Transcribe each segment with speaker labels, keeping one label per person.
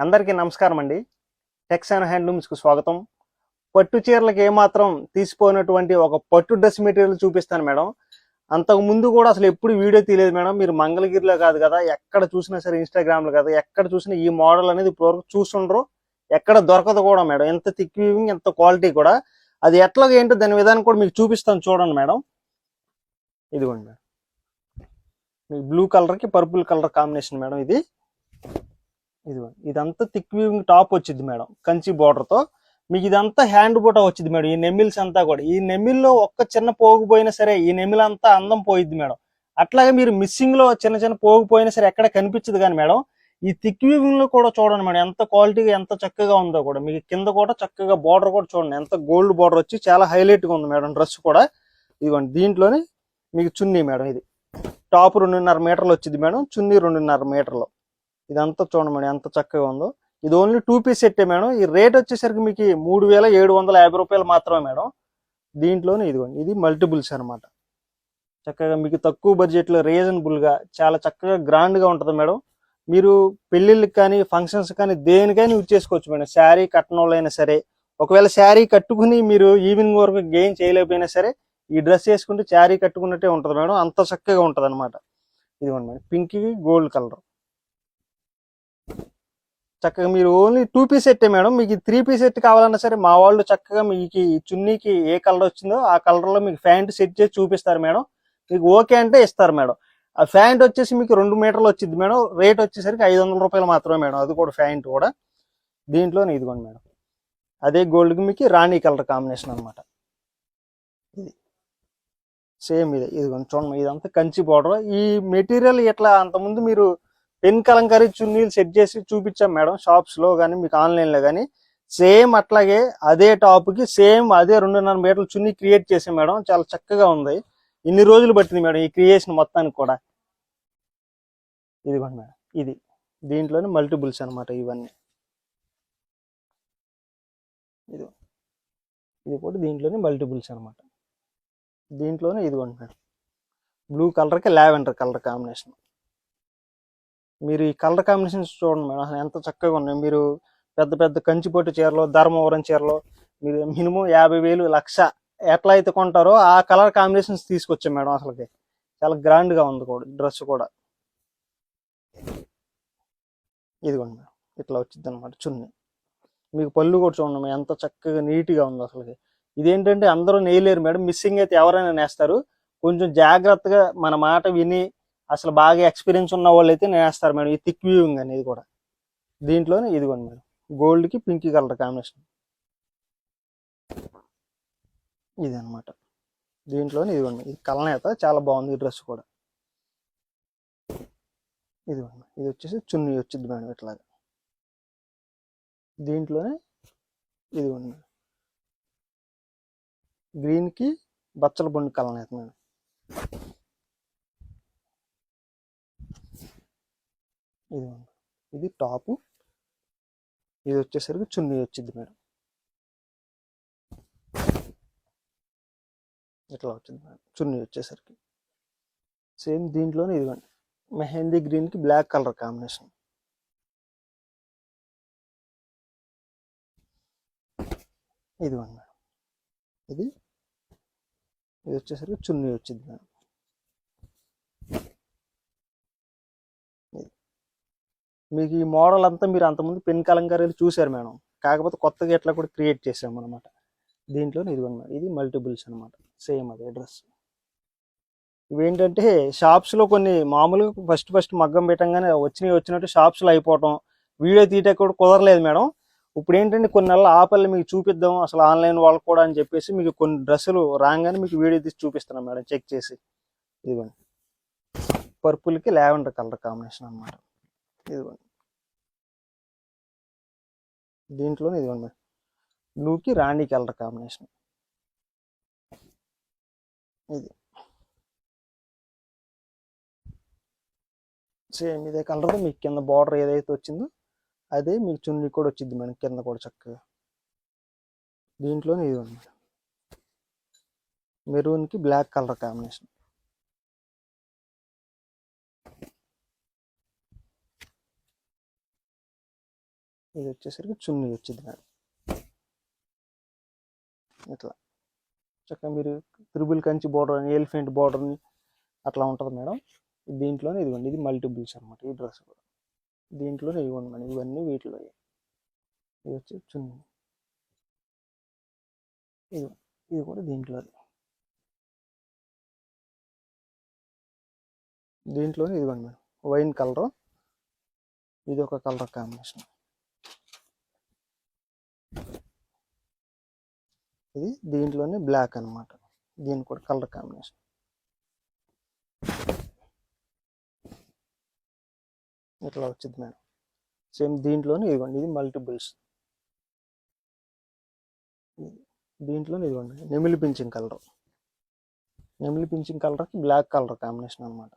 Speaker 1: అందరికీ నమస్కారం అండి. టెక్స్ అండ్ హ్యాండ్లూమ్స్కి స్వాగతం. పట్టు చీరలకు ఏమాత్రం తీసిపోయినటువంటి ఒక పట్టు డ్రెస్ మెటీరియల్ చూపిస్తాను మేడం. అంతకు ముందు కూడా అసలు ఎప్పుడు వీడియో తీయలేదు మేడం. మీరు మంగళగిరిలో కాదు కదా, ఎక్కడ చూసినా సరే ఇన్స్టాగ్రామ్లో కదా, ఎక్కడ చూసినా ఈ మోడల్ అనేది ఇప్పటివరకు చూస్తుండ్రు, ఎక్కడ దొరకదు కూడా మేడం. ఎంత థిక్ వీవింగ్, ఎంత క్వాలిటీ కూడా. అది ఎట్లాగ ఏంటో దాని విధానం కూడా మీకు చూపిస్తాను చూడండి మేడం. ఇదిగోండి మేడం, మీకు బ్లూ కలర్కి పర్పుల్ కలర్ కాంబినేషన్ మేడం. ఇదంతా థిక్ వీవింగ్ టాప్ వచ్చింది మేడం, కంచి బోర్డర్తో. మీకు ఇదంతా హ్యాండ్ బూటా వచ్చింది మేడం. ఈ నెమిల్స్ అంతా కూడా, ఈ నెమిల్లో ఒక్క చిన్న పోగు పోయినా సరే ఈ నెమిల్ అంతా అందం పోయిద్ది మేడం. అట్లాగే మీరు మిస్సింగ్ లో చిన్న చిన్న పోగు పోయినా సరే ఎక్కడ కనిపించదు కానీ మేడం, ఈ థిక్ వీవింగ్ లో కూడా చూడండి మేడం, ఎంత క్వాలిటీగా ఎంత చక్కగా ఉందో కూడా. మీకు కింద కూడా చక్కగా బోర్డర్ కూడా చూడండి, ఎంత గోల్డ్ బోర్డర్ వచ్చి చాలా హైలైట్ గా ఉంది మేడం డ్రెస్ కూడా. ఇదిగోండి, దీంట్లోనే మీకు చున్నీ మేడం. ఇది టాప్ 2.5 మీటర్లు వచ్చింది మేడం, చున్నీ 2.5 మీటర్లు. ఇదంతా చూడండి మేడం ఎంత చక్కగా ఉందో. ఇది ఓన్లీ 2 పీస్ సెట్టే మేడం. ఈ రేట్ వచ్చేసరికి మీకు 3,750 రూపాయలు మాత్రమే మేడం. దీంట్లోనే ఇదిగోండి, ఇది మల్టిపుల్స్ అనమాట. చక్కగా మీకు తక్కువ బడ్జెట్లో రీజనబుల్ గా చాలా చక్కగా గ్రాండ్ గా ఉంటుంది మేడం. మీరు పెళ్లిళ్ళకి కానీ ఫంక్షన్స్ కానీ దేనికైనా యూజ్ చేసుకోవచ్చు మేడం. శారీ కట్టనోళ్ళైనా సరే, ఒకవేళ శారీ కట్టుకుని మీరు ఈవినింగ్ వరకు గెయిన్ చేయలేకపోయినా సరే ఈ డ్రెస్ వేసుకుంటే శారీ కట్టుకున్నట్టే ఉంటుంది మేడం, అంత చక్కగా ఉంటుంది అనమాట. ఇదిగోండి మేడం, పింక్ గోల్డ్ కలర్. చక్కగా మీరు ఓన్లీ 2 పీస్ సెట్టే మేడం. మీకు 3 పీస్ సెట్ కావాలన్నా సరే మా వాళ్ళు చక్కగా మీకు ఈ చున్నీకి ఏ కలర్ వచ్చిందో ఆ కలర్ లో మీకు ప్యాంట్ సెట్ చేసి చూపిస్తారు మేడం. మీకు ఓకే అంటే ఇస్తారు మేడం. ఆ ప్యాంట్ వచ్చేసి మీకు 2 మీటర్లు వచ్చింది మేడం. రేట్ వచ్చేసరికి 500 రూపాయలు మాత్రమే మేడం. అది కూడా ప్యాంట్ కూడా. దీంట్లోనే ఇదిగోండి మేడం, అదే గోల్డ్ కి మీకు రాణి కలర్ కాంబినేషన్ అనమాట. ఇది సేమ్ ఇదిగోండి చూడండి, ఇదంతా కంచి బోర్డర్. ఈ మెటీరియల్ ఇట్లా అంతకుముందు మీరు పెన్ కలంకారీ చున్నీలు సెట్ చేసి చూపించాం మేడం షాప్స్ లో కానీ మీకు ఆన్లైన్ లో కానీ. సేమ్ అట్లాగే అదే టాప్ కి సేమ్ అదే 2.5 మీటర్ల చున్నీ క్రియేట్ చేసాం మేడం. చాలా చక్కగా ఉంది. ఇన్ని రోజులు పట్టింది మేడం ఈ క్రియేషన్ మొత్తానికి కూడా. ఇదిగోండి మేడం, దీంట్లోనే మల్టిపుల్స్ అనమాట ఇవన్నీ. ఇది కూడా దీంట్లోనే మల్టిపుల్స్ అనమాట. దీంట్లోనే ఇదిగోండి మేడం, బ్లూ కలర్ కి లావెండర్ కలర్ కాంబినేషన్. మీరు ఈ కలర్ కాంబినేషన్స్ చూడండి మేడం, అసలు ఎంత చక్కగా ఉన్నాయి. మీరు పెద్ద పెద్ద కంచిపట్టు చీరలో, ధర్మవరం చీరలో మీరు మినిమం 50,000 లక్ష ఎట్లా అయితే కొంటారో ఆ కలర్ కాంబినేషన్స్ తీసుకొచ్చాం మేడం. అసలుకి చాలా గ్రాండ్ గా ఉంది కూడా డ్రెస్ కూడా. ఇదిగోండి మేడం, ఇట్లా వచ్చింది అనమాట చున్నీ. మీకు పళ్ళు కూడా చూడండి మేడం, ఎంత చక్కగా నీట్ గా ఉంది అసలుకి. ఇదేంటంటే అందరూ నేయలేరు మేడం, మిస్సింగ్ అయితే ఎవరైనా నేస్తారు. కొంచెం జాగ్రత్తగా మన మాట విని అసలు బాగా ఎక్స్పీరియన్స్ ఉన్న వాళ్ళు అయితే నేస్తారు మేడం ఈ థిక్ వ్యూయింగ్ అనేది కూడా. దీంట్లోనే ఇదిగోండి మేడం, గోల్డ్ కి పింక్ కలర్ కాంబినేషన్. ఇది అనమాట. దీంట్లోనే ఇదిగోండి, ఇది కలనేత చాలా బాగుంది ఈ డ్రెస్ కూడా. ఇదిగోండి, ఇది వచ్చేసి చున్నీ వచ్చింది మేడం ఇట్లాగా. దీంట్లోనే ఇదిగోండి, గ్రీన్ కి బచ్చల బొండి కలనేత మేడం. ఇదిగోండి, ఇది టాపు. ఇది వచ్చేసరికి చున్నీ వచ్చింది మేడం. ఇట్లా వచ్చింది మేడం చున్నీ వచ్చేసరికి. సేమ్ దీంట్లోనే ఇదిగోండి, మెహందీ గ్రీన్ కి బ్లాక్ కలర్ కాంబినేషన్. ఇదిగోండి మేడం, ఇది వచ్చేసరికి చున్నీ వచ్చింది మేడం. మీకు ఈ మోడల్ అంతా మీరు అంతకుముందు పెన్ కలంకారీలు చూశారు మేడం, కాకపోతే కొత్తగా ఎట్లా కూడా క్రియేట్ చేసాం అనమాట. దీంట్లో ఇదిగోండి, ఇది మల్టిపుల్స్ అనమాట. సేమ్ అదే డ్రెస్. ఇవేంటంటే షాప్స్లో కొన్ని మామూలుగా ఫస్ట్ మగ్గం పెట్టంగానే వచ్చినట్టు షాప్స్లో అయిపోవటం, వీడియో తీయటం కూడా కుదరలేదు మేడం. ఇప్పుడు ఏంటంటే కొన్ని నెలలు ఆపల్లి మీకు చూపిద్దాం అసలు ఆన్లైన్ వాళ్ళకి కూడా అని చెప్పేసి మీకు కొన్ని డ్రెస్సులు రాగానే మీకు వీడియో తీసి చూపిస్తున్నాం మేడం చెక్ చేసి. ఇదిగోండి, పర్పుల్కి లావెండర్ కలర్ కాంబినేషన్ అనమాట. ఇదిగోండి, దీంట్లోనే ఇదిగోండి మేడం, బ్లూకి రాణి కలర్ కాంబినేషన్. ఇది సేమ్ ఇదే కలర్ మీకు కింద బార్డర్ ఏదైతే వచ్చిందో అదే మీకు చున్నీ కూడా వచ్చింది మేడం కింద కూడా చక్కగా. దీంట్లోనే ఇదిగోండి మేడం, మెరూన్కి బ్లాక్ కలర్ కాంబినేషన్. ఇది వచ్చేసరికి చున్నీ వచ్చింది మేడం. ఇట్లా చక్కగా మీరు త్రిబుల్ కంచి బోర్డర్ అని, ఎలిఫెంట్ బోర్డర్ అని అట్లా ఉంటుంది మేడం. దీంట్లోనే ఇదిగోండి, ఇది మల్టిపుల్స్ అనమాట. ఈ డ్రెస్ కూడా దీంట్లోనే ఇవ్వండి మేడం. ఇవన్నీ వీటిలో. ఇది వచ్చి చున్నీ. ఇది కూడా దీంట్లోనే ఇదిగోండి మేడం, వైన్ కలర్. ఇది ఒక కలర్ కాంబినేషన్. ఇది దీంట్లోనే బ్లాక్ అనమాట. దీని కూడా కలర్ కాంబినేషన్. ఇట్లా వచ్చింది మేడం. సేమ్ దీంట్లోనే ఇదిగోండి, ఇది మల్టిపుల్స్. దీంట్లోనే ఇదిగోండి నెమిలి పింఛింగ్ కలర్. నెమిలి పింఛింగ్ కలర్కి బ్లాక్ కలర్ కాంబినేషన్ అనమాట.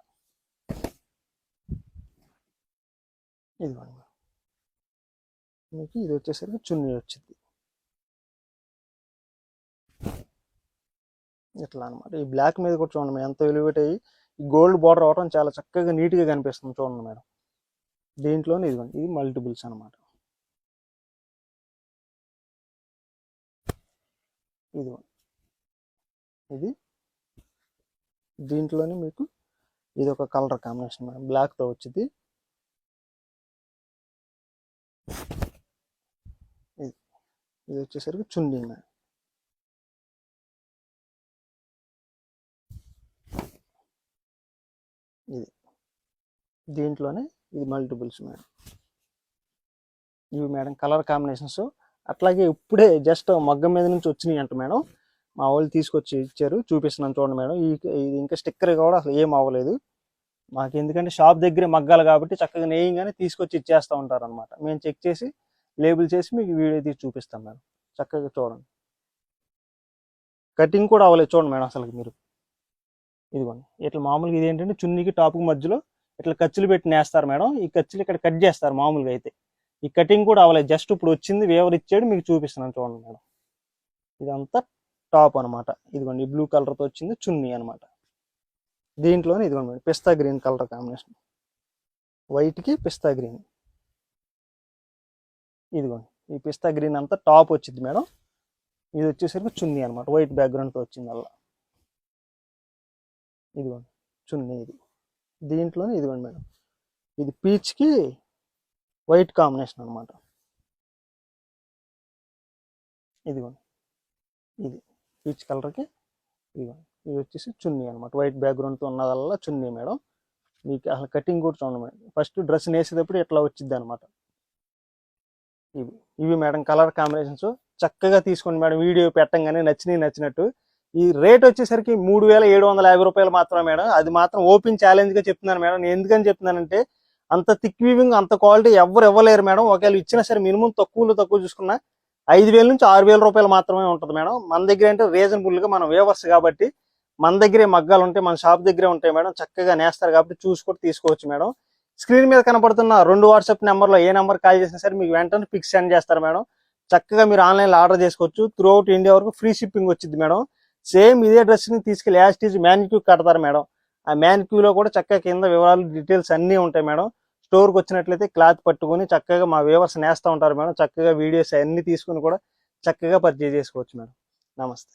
Speaker 1: ఇదిగోండి మీకు ఇది వచ్చేసరికి చున్నీ వచ్చింది ఇట్లా అనమాట. ఈ బ్లాక్ మీద కూడా చూడండి మేడం, ఎంత ఎలివేట్ అయ్యి ఈ గోల్డ్ బార్డర్ అవడం చాలా చక్కగా నీట్గా కనిపిస్తుంది చూడండి మేడం. దీంట్లోనే ఇదిగోండి, ఇది మల్టిపుల్స్ అనమాట. ఇదిగోండి, ఇది దీంట్లోనే మీకు ఇది ఒక కలర్ కాంబినేషన్ మేడం, బ్లాక్తో వచ్చింది. ఇది వచ్చేసరికి చున్నీ మేడం. ఇది దీంట్లోనే ఇది మల్టిపుల్స్ మేడం. ఇవి మేడం కలర్ కాంబినేషన్స్. అట్లాగే ఇప్పుడే జస్ట్ మగ్గం మీద నుంచి వచ్చినాయి అంట మేడం. మా వాళ్ళు తీసుకొచ్చి ఇచ్చారు, చూపిస్తున్నాను చూడండి మేడం. ఇది ఇంకా స్టిక్కర్ కూడా అసలు ఏం అవ్వలేదు మాకు, ఎందుకంటే షాప్ దగ్గరే మగ్గాలి కాబట్టి చక్కగా నేయంగానే తీసుకొచ్చి ఇచ్చేస్తూ ఉంటారు అనమాట. మేము చెక్ చేసి లేబుల్ చేసి మీకు వీడియో తీసి చూపిస్తాం మేడం. చక్కగా చూడండి, కటింగ్ కూడా అవ్వలేదు చూడండి మేడం అసలు మీరు. ఇదిగోండి ఇట్లా మామూలుగా ఇది ఏంటంటే చున్నీకి టాప్కి మధ్యలో ఇట్లా ఖర్చులు పెట్టి నేస్తారు మేడం. ఈ ఖర్చులు ఇక్కడ కట్ చేస్తారు మామూలుగా అయితే. ఈ కటింగ్ కూడా అవ్వలేదు, జస్ట్ ఇప్పుడు వచ్చింది, వేవర్ ఇచ్చాడు, మీకు చూపిస్తున్నాను చూడండి మేడం. ఇదంతా టాప్ అనమాట. ఇదిగోండి బ్లూ కలర్తో వచ్చింది చున్నీ అనమాట. దీంట్లోనే ఇదిగోండి మేడం పిస్తా గ్రీన్ కలర్ కాంబినేషన్, వైట్కి పిస్తా గ్రీన్. ఇదిగోండి ఈ పిస్తా గ్రీన్ అంతా టాప్ వచ్చింది మేడం. ఇది వచ్చేసరికి చున్నీ అనమాట, వైట్ బ్యాక్గ్రౌండ్తో వచ్చింది అలా. ఇదిగోండి చున్నీ. ఇది దీంట్లోనే ఇదిగోండి మేడం, ఇది పీచ్కి వైట్ కాంబినేషన్ అనమాట. ఇదిగోండి ఇది పీచ్ కలర్కి. ఇదిగోండి ఇది వచ్చేసి చున్నీ అనమాట, వైట్ బ్యాక్గ్రౌండ్తో ఉన్నదల్లా చున్నీ మేడం. మీకు అసలు కటింగ్ కూడా చూడండి మేడం, ఫస్ట్ డ్రెస్ వేసేటప్పుడు ఇట్లా వచ్చింది అనమాట. ఇవి మేడం కలర్ కాంబినేషన్స్. చక్కగా తీసుకోండి మేడం, వీడియో పెట్టంగానే నచ్చినట్టు. ఈ రేట్ వచ్చేసరికి 3750 రూపాయలు మాత్రమే మేడం. అది మాత్రం ఓపెన్ ఛాలెంజ్గా చెప్తున్నాను మేడం. నేను ఎందుకని చెప్తున్నానంటే అంత థిక్ వీవింగ్ అంత క్వాలిటీ ఎవరు ఇవ్వలేరు మేడం. ఒకవేళ ఇచ్చినా సరే మినిమం తక్కువ చూసుకున్నా 5000 నుంచి 6000 రూపాయలు మాత్రమే ఉంటుంది మేడం. మన దగ్గర అంటే రీజనబుల్గా మనం వేవర్స్ కాబట్టి మన దగ్గరే మగ్గాలు ఉంటాయి, మన షాప్ దగ్గరే ఉంటాయి మేడం. చక్కగా నేస్తారు కాబట్టి చూసుకొని తీసుకోవచ్చు మేడం. స్క్రీన్ మీద కనపడుతున్న 2 వాట్సాప్ నెంబర్లో ఏ నెంబర్ కాల్ చేసినా సరే మీకు వెంటనే పిక్స్ సెండ్ చేస్తారు మేడం. చక్కగా మీరు ఆన్లైన్లో ఆర్డర్ చేసుకోవచ్చు. త్రూ అవుట్ ఇండియా వరకు ఫ్రీ షిప్పింగ్ వచ్చింది మేడం. సేమ్ ఇదే డ్రెస్ని తీసుకెళ్ళి యాస్టీజ్ మ్యానిక్యూ కడతారు మేడం. ఆ మ్యానిక్యూలో కూడా చక్కగా కింద వివరాలు డీటెయిల్స్ అన్నీ ఉంటాయి మేడం. స్టోర్కి వచ్చినట్లయితే క్లాత్ పట్టుకొని చక్కగా మా వ్యూవర్స్ నేస్తూ ఉంటారు మేడం. చక్కగా వీడియోస్ అన్నీ తీసుకుని కూడా చక్కగా పర్చేజ్ చేసుకోవచ్చు మేడం. నమస్తే.